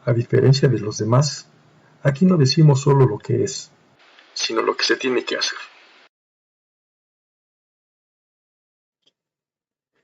A diferencia de los demás, aquí no decimos solo lo que es, sino lo que se tiene que hacer.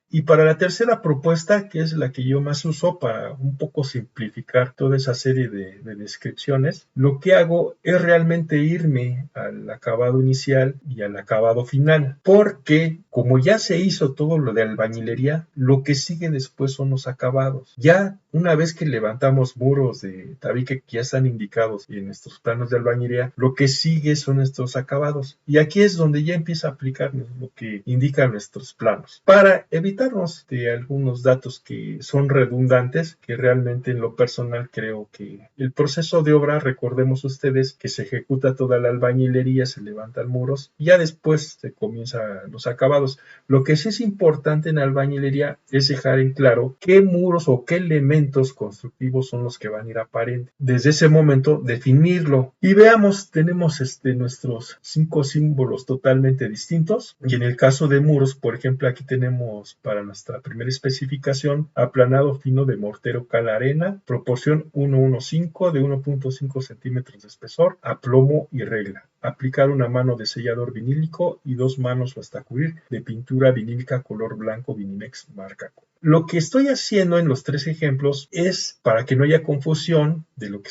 Y para la tercera propuesta, que es la que yo más uso para un poco simplificar toda esa serie de descripciones, lo que hago es realmente irme al acabado inicial y al acabado final, porque como ya se hizo todo lo de albañilería, lo que sigue después son los acabados. Ya una vez que levantamos muros de tabique que ya están indicados en nuestros planos de albañilería, lo que sigue son estos acabados. Y aquí es donde ya empieza a aplicarnos lo que indican nuestros planos, para evitarnos de algunos datos que son redundantes, que realmente en lo personal creo que el proceso de obra, recordemos ustedes que se ejecuta toda la albañilería, se levantan muros y ya después se comienzan los acabados. Lo que sí es importante en albañilería es dejar en claro qué muros o qué elementos constructivos son los que van a ir aparentes. Desde ese momento definirlo. Y veamos, tenemos nuestros 5 símbolos totalmente distintos. Y en el caso de muros, por ejemplo, aquí tenemos para nuestra primera especificación aplanado fino de mortero cal arena, proporción 1:1,5 de 1.5 centímetros de espesor, a plomo y regla. Aplicar una mano de sellador vinílico y 2 manos o hasta cubrir de pintura vinílica color blanco Vinimex marca. Lo que estoy haciendo en los 3 ejemplos es, para que no haya confusión de lo que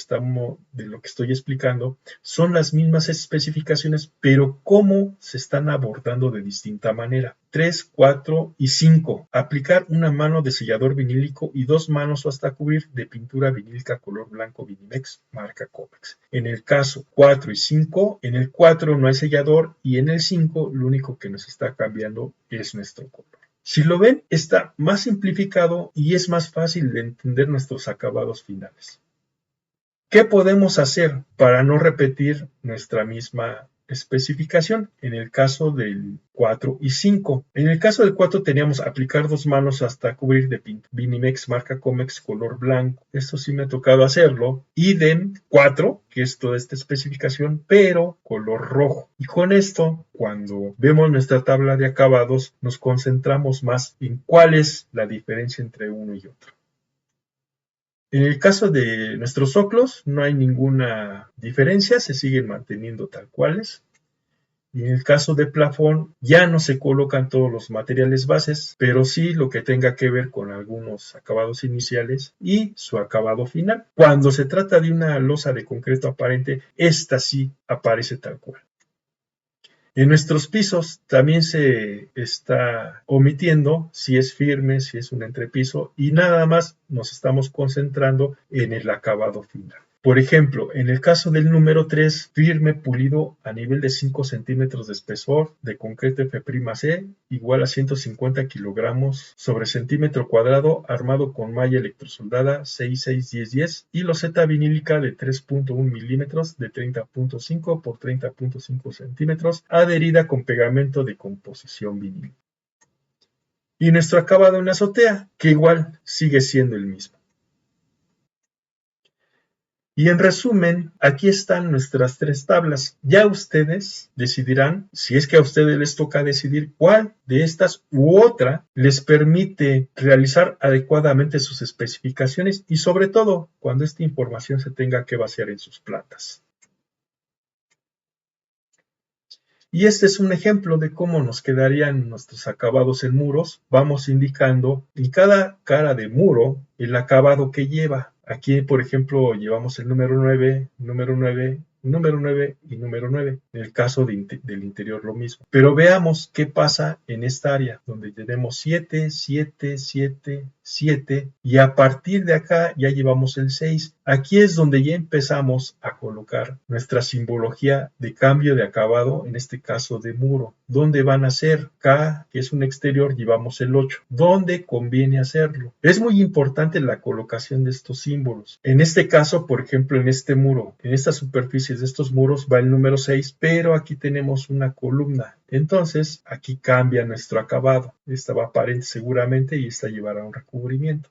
estoy explicando, son las mismas especificaciones, pero cómo se están abordando de distinta manera. 3, 4 y 5. Aplicar una mano de sellador vinílico y 2 manos o hasta cubrir de pintura vinílica color blanco Vinimex marca Comex. En el caso 4 y 5, en el 4 no hay sellador y en el 5 lo único que nos está cambiando es nuestro color. Si lo ven, está más simplificado y es más fácil de entender nuestros acabados finales. ¿Qué podemos hacer para no repetir nuestra misma especificación? En el caso del 4 y 5. En el caso del 4 teníamos aplicar 2 manos hasta cubrir de Vinimex marca Comex color blanco. Esto sí me ha tocado hacerlo. Idem 4, que es toda esta especificación, pero color rojo. Y con esto, cuando vemos nuestra tabla de acabados, nos concentramos más en cuál es la diferencia entre uno y otro. En el caso de nuestros zócalos no hay ninguna diferencia, se siguen manteniendo tal cuales. Y en el caso de plafón ya no se colocan todos los materiales bases, pero sí lo que tenga que ver con algunos acabados iniciales y su acabado final. Cuando se trata de una losa de concreto aparente, esta sí aparece tal cual. En nuestros pisos también se está omitiendo si es firme, si es un entrepiso y nada más nos estamos concentrando en el acabado final. Por ejemplo, en el caso del número 3, firme pulido a nivel de 5 centímetros de espesor de concreto F'(C) igual a 150 kilogramos sobre centímetro cuadrado armado con malla electrosoldada 661010 y loseta vinílica de 3.1 milímetros de 30.5 por 30.5 centímetros adherida con pegamento de composición vinil. Y nuestro acabado en azotea, que igual sigue siendo el mismo. Y en resumen, aquí están nuestras 3 tablas. Ya ustedes decidirán, si es que a ustedes les toca decidir cuál de estas u otra les permite realizar adecuadamente sus especificaciones y sobre todo cuando esta información se tenga que vaciar en sus plantas. Y este es un ejemplo de cómo nos quedarían nuestros acabados en muros. Vamos indicando en cada cara de muro el acabado que lleva. Aquí, por ejemplo, llevamos el número 9, número 9, número 9 y número 9. En el caso del interior lo mismo. Pero veamos qué pasa en esta área, donde tenemos 7, 7, 7, 7 y a partir de acá ya llevamos el 6. Aquí es donde ya empezamos a colocar nuestra simbología de cambio de acabado, en este caso de muro. ¿Dónde van a ser? K, que es un exterior, llevamos el 8. ¿Dónde conviene hacerlo? Es muy importante la colocación de estos símbolos. En este caso, por ejemplo, en este muro, en estas superficies de estos muros va el número 6, pero aquí tenemos una columna. Entonces, aquí cambia nuestro acabado. Esta va aparente seguramente y esta llevará un recubrimiento.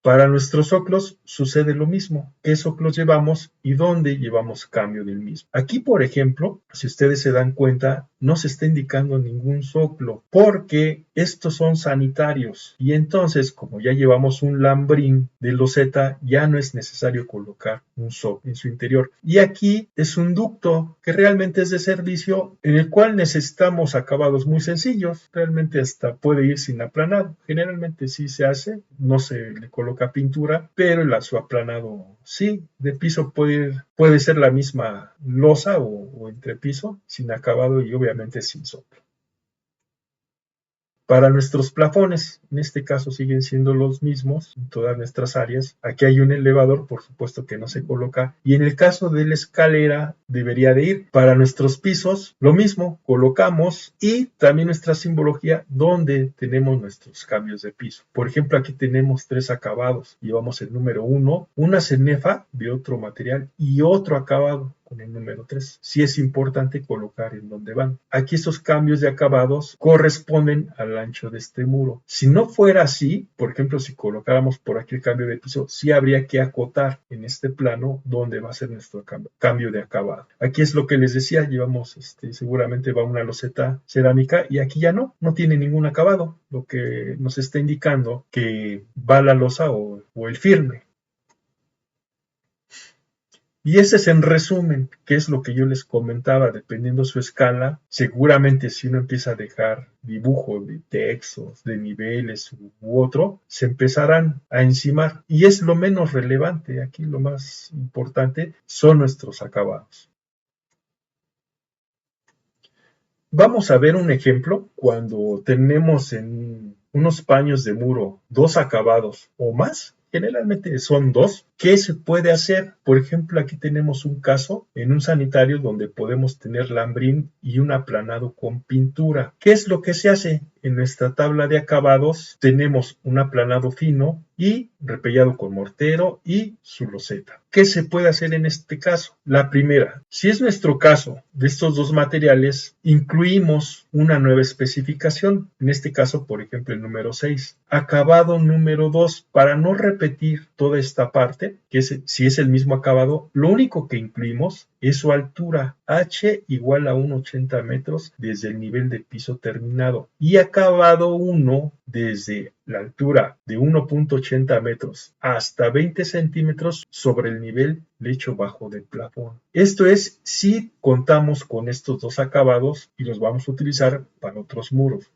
Para nuestros zócalos sucede lo mismo. ¿Qué zócalos llevamos y dónde llevamos cambio del mismo? Aquí, por ejemplo, si ustedes se dan cuenta, no se está indicando ningún soplo, porque estos son sanitarios. Y entonces, como ya llevamos un lambrín de loseta, ya no es necesario colocar un soplo en su interior. Y aquí es un ducto que realmente es de servicio, en el cual necesitamos acabados muy sencillos. Realmente hasta puede ir sin aplanado. Generalmente sí se hace, no se le coloca pintura, pero su aplanado sí. De piso puede ser la misma losa o entrepiso, sin acabado y obviamente sin soplo. Para nuestros plafones, en este caso siguen siendo los mismos en todas nuestras áreas. Aquí hay un elevador, por supuesto que no se coloca. Y en el caso de la escalera, debería de ir. Para nuestros pisos, lo mismo, colocamos y también nuestra simbología donde tenemos nuestros cambios de piso. Por ejemplo, aquí tenemos 3 acabados. Llevamos el número 1, una cenefa de otro material y otro acabado con el número 3. Sí es importante colocar en donde van. Aquí estos cambios de acabados corresponden al ancho de este muro. Si no fuera así, por ejemplo, si colocáramos por aquí el cambio de piso, sí habría que acotar en este plano donde va a ser nuestro cambio de acabado. Aquí es lo que les decía, llevamos, seguramente va una loseta cerámica y aquí ya no tiene ningún acabado, lo que nos está indicando que va la losa o el firme. Y ese es en resumen, que es lo que yo les comentaba, dependiendo su escala, seguramente si uno empieza a dejar dibujo de textos, de niveles u otro, se empezarán a encimar. Y es lo menos relevante, aquí lo más importante son nuestros acabados. Vamos a ver un ejemplo cuando tenemos en unos paños de muro 2 acabados o más. Generalmente son 2. ¿Qué se puede hacer? Por ejemplo, aquí tenemos un caso en un sanitario donde podemos tener lambrín y un aplanado con pintura. ¿Qué es lo que se hace? En nuestra tabla de acabados tenemos un aplanado fino y repellado con mortero y su loseta. ¿Qué se puede hacer en este caso? La primera, si es nuestro caso de estos 2 materiales, incluimos una nueva especificación. En este caso, por ejemplo, el número 6. Acabado número 2, para no repetir toda esta parte, que si es el mismo acabado, lo único que incluimos es su altura, h igual a 1,80 metros desde el nivel de piso terminado, y acabado 1 desde la altura de 1,80 metros hasta 20 centímetros sobre el nivel lecho bajo del plafón. Esto es si contamos con estos 2 acabados y los vamos a utilizar para otros muros.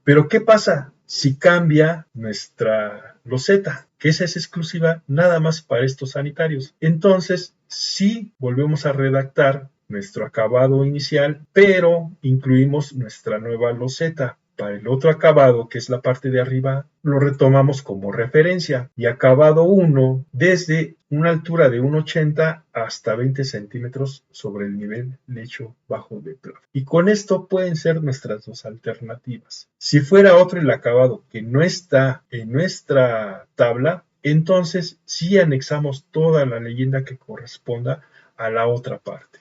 Pero ¿qué pasa si cambia nuestra loseta? Que esa es exclusiva nada más para estos sanitarios. Entonces, sí volvemos a redactar nuestro acabado inicial, pero incluimos nuestra nueva loseta. Para el otro acabado, que es la parte de arriba, lo retomamos como referencia. Y acabado 1, desde una altura de 1,80 hasta 20 centímetros sobre el nivel lecho bajo de plafón. Y con esto pueden ser nuestras 2 alternativas. Si fuera otro el acabado que no está en nuestra tabla, entonces sí anexamos toda la leyenda que corresponda a la otra parte.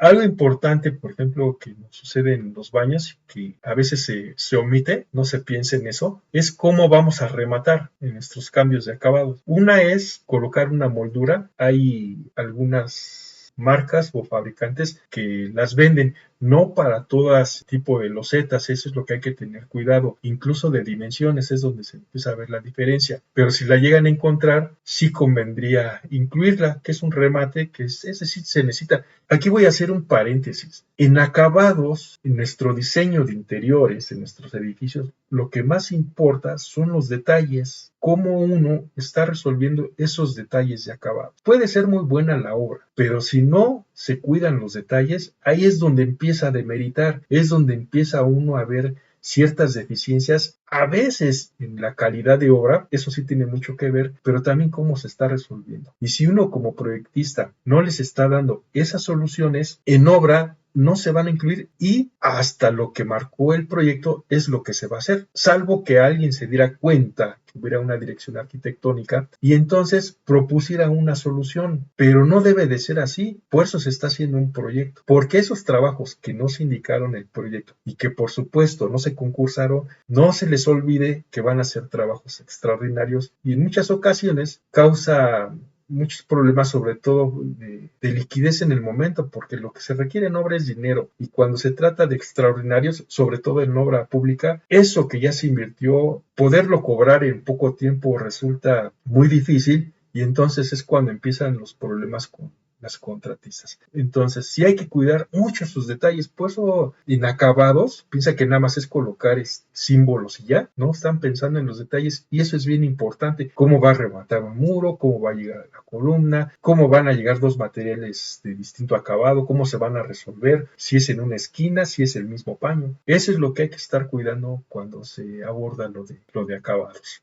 Algo importante, por ejemplo, que nos sucede en los baños y que a veces se omite, no se piensa en eso, es cómo vamos a rematar en nuestros cambios de acabados. Una es colocar una moldura. Hay algunas marcas o fabricantes que las venden, no para todas tipo de losetas, eso es lo que hay que tener cuidado, incluso de dimensiones es donde se empieza a ver la diferencia, pero si la llegan a encontrar, sí convendría incluirla, que es un remate, que ese sí se necesita. Aquí voy a hacer un paréntesis. En acabados, en nuestro diseño de interiores, en nuestros edificios, lo que más importa son los detalles, cómo uno está resolviendo esos detalles de acabado. Puede ser muy buena la obra, pero si no se cuidan los detalles, ahí es donde empieza a demeritar, es donde empieza uno a ver ciertas deficiencias, a veces en la calidad de obra, eso sí tiene mucho que ver, pero también cómo se está resolviendo. Y si uno como proyectista no les está dando esas soluciones, en obra no se van a incluir y hasta lo que marcó el proyecto es lo que se va a hacer, salvo que alguien se diera cuenta que hubiera una dirección arquitectónica y entonces propusiera una solución, pero no debe de ser así, por eso se está haciendo un proyecto, porque esos trabajos que no se indicaron en el proyecto y que por supuesto no se concursaron, no se les olvide que van a ser trabajos extraordinarios y en muchas ocasiones causa muchos problemas, sobre todo de liquidez en el momento, porque lo que se requiere en obra es dinero, y cuando se trata de extraordinarios, sobre todo en obra pública, eso que ya se invirtió, poderlo cobrar en poco tiempo resulta muy difícil, y entonces es cuando empiezan los problemas con las contratistas. Entonces, sí hay que cuidar mucho sus detalles. Por eso, inacabados, piensa que nada más es colocar símbolos y ya, ¿no? Están pensando en los detalles y eso es bien importante. Cómo va a rematar un muro, cómo va a llegar la columna, cómo van a llegar dos materiales de distinto acabado, cómo se van a resolver, si es en una esquina, si es el mismo paño. Eso es lo que hay que estar cuidando cuando se aborda lo de acabados.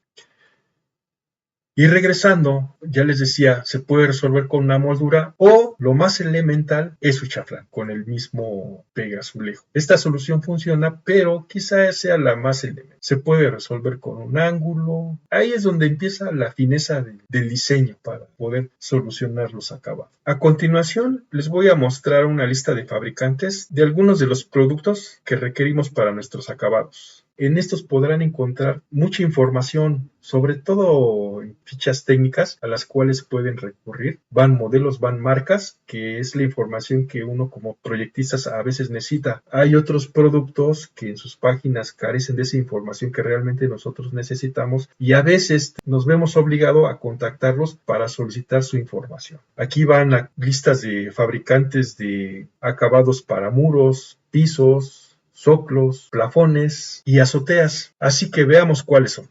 Y regresando, ya les decía, se puede resolver con una moldura o lo más elemental es su chaflán, con el mismo pega azulejo. Esta solución funciona, pero quizás sea la más elemental. Se puede resolver con un ángulo. Ahí es donde empieza la fineza del diseño para poder solucionar los acabados. A continuación, les voy a mostrar una lista de fabricantes de algunos de los productos que requerimos para nuestros acabados. En estos podrán encontrar mucha información, sobre todo fichas técnicas a las cuales pueden recurrir. Van modelos, van marcas, que es la información que uno como proyectistas a veces necesita. Hay otros productos que en sus páginas carecen de esa información que realmente nosotros necesitamos y a veces nos vemos obligados a contactarlos para solicitar su información. Aquí van listas de fabricantes de acabados para muros, pisos, zoclos, plafones y azoteas. Así que veamos cuáles son.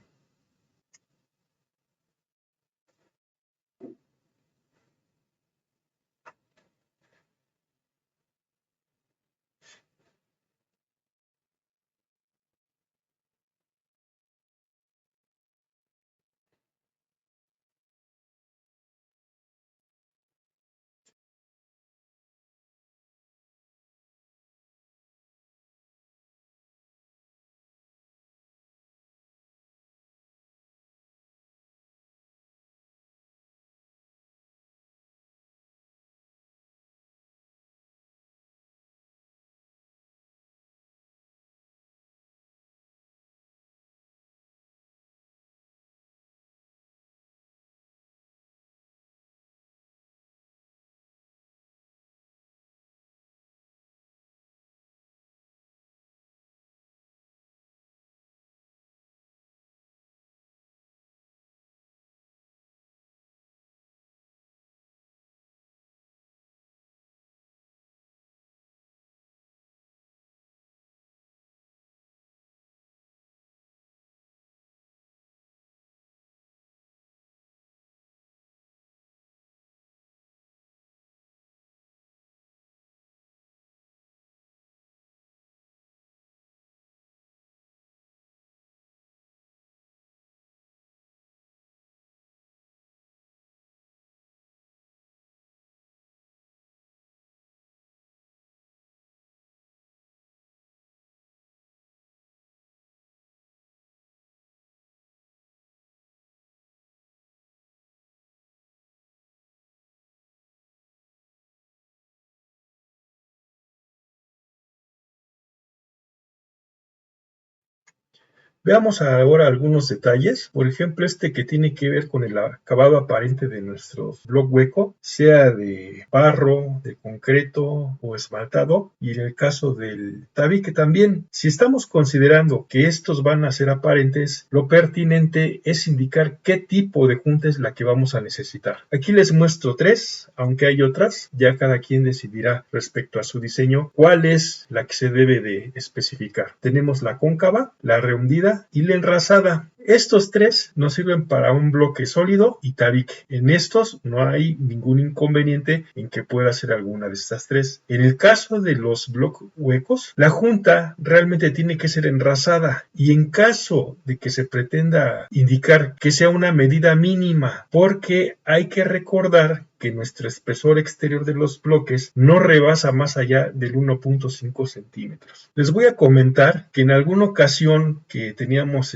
Veamos ahora algunos detalles, por ejemplo este que tiene que ver con el acabado aparente de nuestro bloc hueco, sea de barro, de concreto o esmaltado, y en el caso del tabique también. Si estamos considerando que estos van a ser aparentes, lo pertinente es indicar qué tipo de junta es la que vamos a necesitar. Aquí les muestro tres, aunque hay otras, ya cada quien decidirá respecto a su diseño cuál es la que se debe de especificar. Tenemos la cóncava, la rehundida y la enrasada. Estos tres nos sirven para un bloque sólido y tabique. En estos no hay ningún inconveniente en que pueda ser alguna de estas tres. En el caso de los bloques huecos, la junta realmente tiene que ser enrasada y en caso de que se pretenda indicar que sea una medida mínima, porque hay que recordar que nuestro espesor exterior de los bloques no rebasa más allá del 1.5 centímetros. Les voy a comentar que en alguna ocasión que teníamos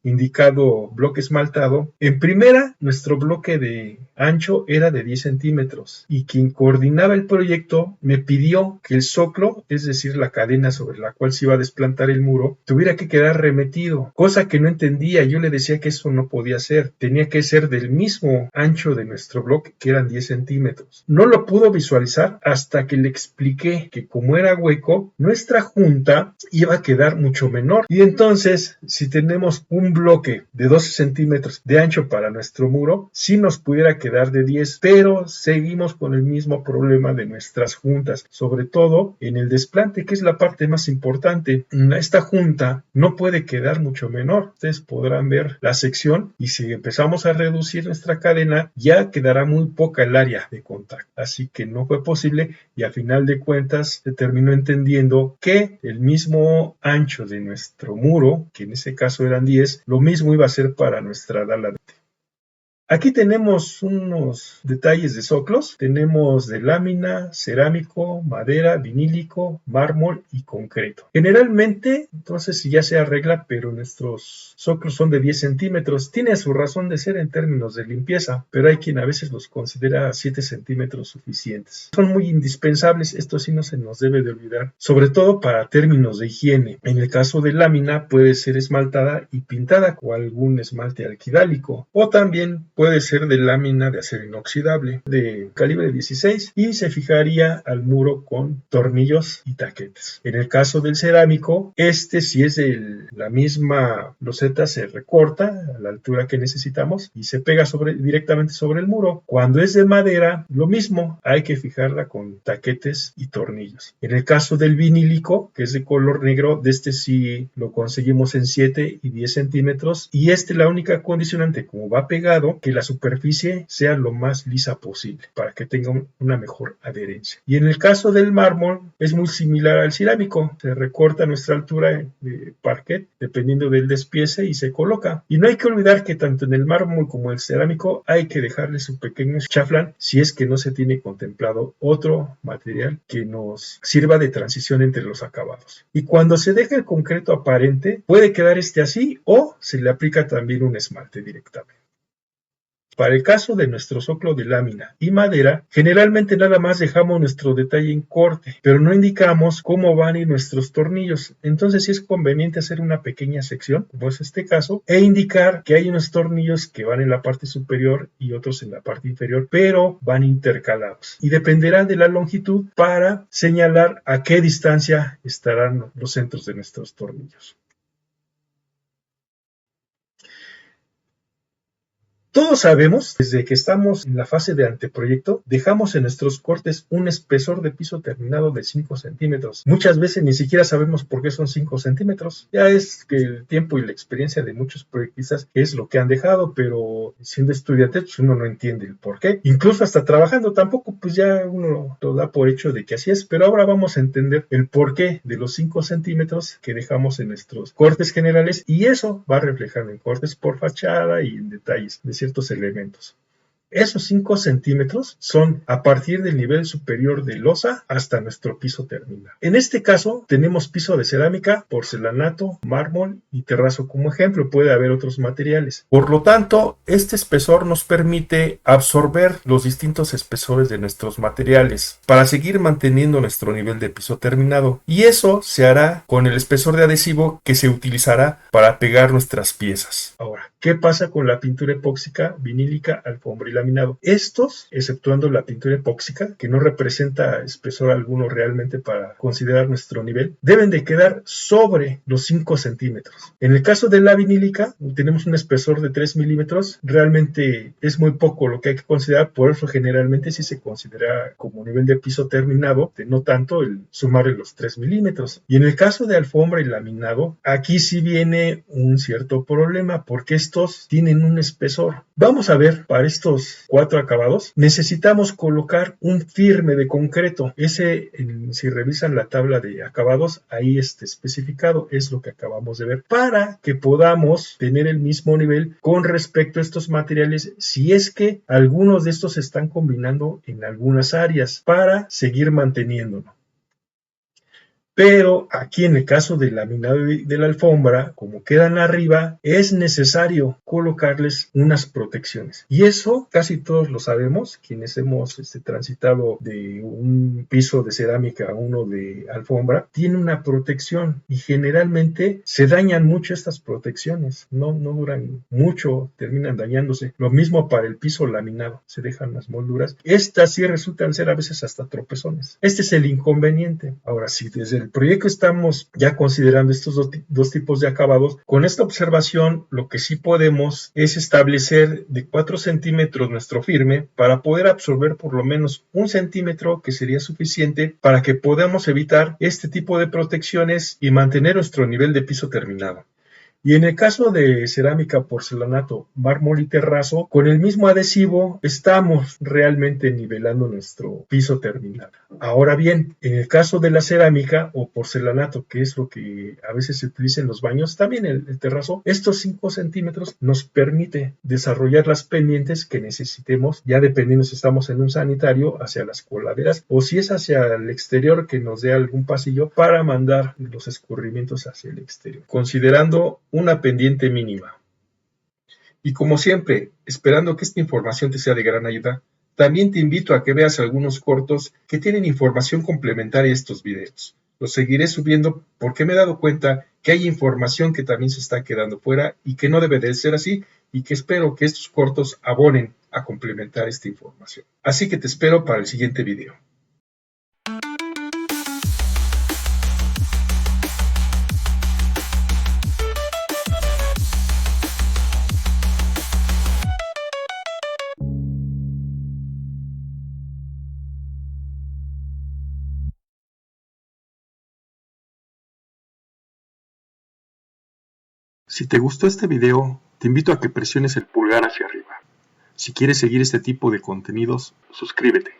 indicado bloque esmaltado, en primera nuestro bloque de ancho era de 10 centímetros y quien coordinaba el proyecto me pidió que el zoclo, es decir, la cadena sobre la cual se iba a desplantar el muro, tuviera que quedar remetido, cosa que no entendía. Yo le decía que eso no podía ser, tenía que ser del mismo ancho de nuestro bloque, que eran 10 centímetros. No lo pudo visualizar hasta que le expliqué que como era hueco, nuestra junta iba a quedar mucho menor. Y entonces, si tenemos un bloque de 12 centímetros de ancho para nuestro muro, sí nos pudiera quedar de 10, pero seguimos con el mismo problema de nuestras juntas, sobre todo en el desplante, que es la parte más importante. Esta junta no puede quedar mucho menor. Ustedes podrán ver la sección y si empezamos a reducir nuestra cadena, ya quedará muy poca el área de contacto. Así que no fue posible y a final de cuentas se terminó entendiendo que el mismo ancho de nuestro muro, que en ese caso eran 10, lo mismo iba a ser para nuestra dala. Aquí tenemos unos detalles de zoclos. Tenemos de lámina, cerámico, madera, vinílico, mármol y concreto. Generalmente, entonces ya se arregla, pero nuestros zoclos son de 10 centímetros. Tiene su razón de ser en términos de limpieza, pero hay quien a veces los considera 7 centímetros suficientes. Son muy indispensables, esto sí no se nos debe de olvidar, sobre todo para términos de higiene. En el caso de lámina puede ser esmaltada y pintada con algún esmalte alquidálico, o también puede ser de lámina de acero inoxidable de calibre 16 y se fijaría al muro con tornillos y taquetes. En el caso del cerámico, si es de la misma loseta, se recorta a la altura que necesitamos y se pega directamente sobre el muro. Cuando es de madera, lo mismo, hay que fijarla con taquetes y tornillos. En el caso del vinílico, que es de color negro, de sí lo conseguimos en 7 y 10 centímetros y la única condicionante, como va pegado, que la superficie sea lo más lisa posible para que tenga una mejor adherencia. Y en el caso del mármol es muy similar al cerámico, se recorta nuestra altura de parquet dependiendo del despiece y se coloca. Y no hay que olvidar que tanto en el mármol como en el cerámico hay que dejarle su pequeño chaflán si es que no se tiene contemplado otro material que nos sirva de transición entre los acabados. Y cuando se deja el concreto aparente, puede quedar así o se le aplica también un esmalte directamente. Para el caso de nuestro zoclo de lámina y madera, generalmente nada más dejamos nuestro detalle en corte, pero no indicamos cómo van a ir nuestros tornillos. Entonces sí es conveniente hacer una pequeña sección, como es este caso, e indicar que hay unos tornillos que van en la parte superior y otros en la parte inferior, pero van intercalados. Y dependerá de la longitud para señalar a qué distancia estarán los centros de nuestros tornillos. Todos sabemos, desde que estamos en la fase de anteproyecto, dejamos en nuestros cortes un espesor de piso terminado de 5 centímetros. Muchas veces ni siquiera sabemos por qué son 5 centímetros. Ya es que el tiempo y la experiencia de muchos proyectistas es lo que han dejado, pero siendo estudiante pues uno no entiende el por qué. Incluso hasta trabajando tampoco, pues ya uno lo da por hecho de que así es. Pero ahora vamos a entender el porqué de los 5 centímetros que dejamos en nuestros cortes generales y eso va a reflejar en cortes por fachada y en detalles de ciertos elementos. Esos 5 centímetros son a partir del nivel superior de losa hasta nuestro piso terminal. En este caso tenemos piso de cerámica, porcelanato, mármol y terrazo como ejemplo. Puede haber otros materiales. Por lo tanto, este espesor nos permite absorber los distintos espesores de nuestros materiales para seguir manteniendo nuestro nivel de piso terminado. Y eso se hará con el espesor de adhesivo que se utilizará para pegar nuestras piezas. Ahora, ¿qué pasa con la pintura epóxica, vinílica, alfombra y laminado? Estos, exceptuando la pintura epóxica, que no representa espesor alguno realmente para considerar nuestro nivel, deben de quedar sobre los 5 centímetros. En el caso de la vinílica, tenemos un espesor de 3 milímetros. Realmente es muy poco lo que hay que considerar, por eso generalmente sí se considera como nivel de piso terminado, no tanto el sumarle los 3 milímetros. Y en el caso de alfombra y laminado, aquí sí viene un cierto problema, porque estos tienen un espesor. Vamos a ver, para estos 4 acabados, necesitamos colocar un firme de concreto. Si revisan la tabla de acabados, ahí está especificado, es lo que acabamos de ver, para que podamos tener el mismo nivel con respecto a estos materiales, si es que algunos de estos se están combinando en algunas áreas, para seguir manteniéndolo. Pero aquí en el caso del laminado de la alfombra, como quedan arriba, es necesario colocarles unas protecciones. Y eso casi todos lo sabemos, quienes hemos transitado de un piso de cerámica a uno de alfombra, tiene una protección y generalmente se dañan mucho estas protecciones, no duran mucho, terminan dañándose. Lo mismo para el piso laminado, se dejan las molduras. Estas sí resultan ser a veces hasta tropezones. Este es el inconveniente. Ahora, si desde el proyecto estamos ya considerando estos dos tipos de acabados, con esta observación lo que sí podemos es establecer de 4 centímetros nuestro firme para poder absorber por lo menos 1 centímetro, que sería suficiente para que podamos evitar este tipo de protecciones y mantener nuestro nivel de piso terminado. Y en el caso de cerámica, porcelanato, mármol y terrazo, con el mismo adhesivo estamos realmente nivelando nuestro piso terminal. Ahora bien, en el caso de la cerámica o porcelanato, que es lo que a veces se utiliza en los baños, también el terrazo, estos 5 centímetros nos permite desarrollar las pendientes que necesitemos, ya dependiendo si estamos en un sanitario, hacia las coladeras, o si es hacia el exterior, que nos dé algún pasillo para mandar los escurrimientos hacia el exterior, considerando una pendiente mínima. Y como siempre, esperando que esta información te sea de gran ayuda, también te invito a que veas algunos cortos que tienen información complementaria a estos videos. Los seguiré subiendo porque me he dado cuenta que hay información que también se está quedando fuera y que no debe de ser así, y que espero que estos cortos abonen a complementar esta información. Así que te espero para el siguiente video. Si te gustó este video, te invito a que presiones el pulgar hacia arriba. Si quieres seguir este tipo de contenidos, suscríbete.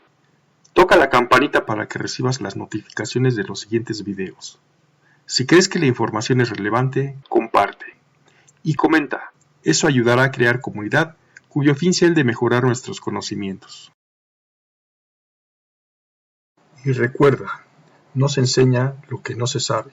Toca la campanita para que recibas las notificaciones de los siguientes videos. Si crees que la información es relevante, comparte y comenta. Eso ayudará a crear comunidad cuyo fin sea el de mejorar nuestros conocimientos. Y recuerda, no se enseña lo que no se sabe.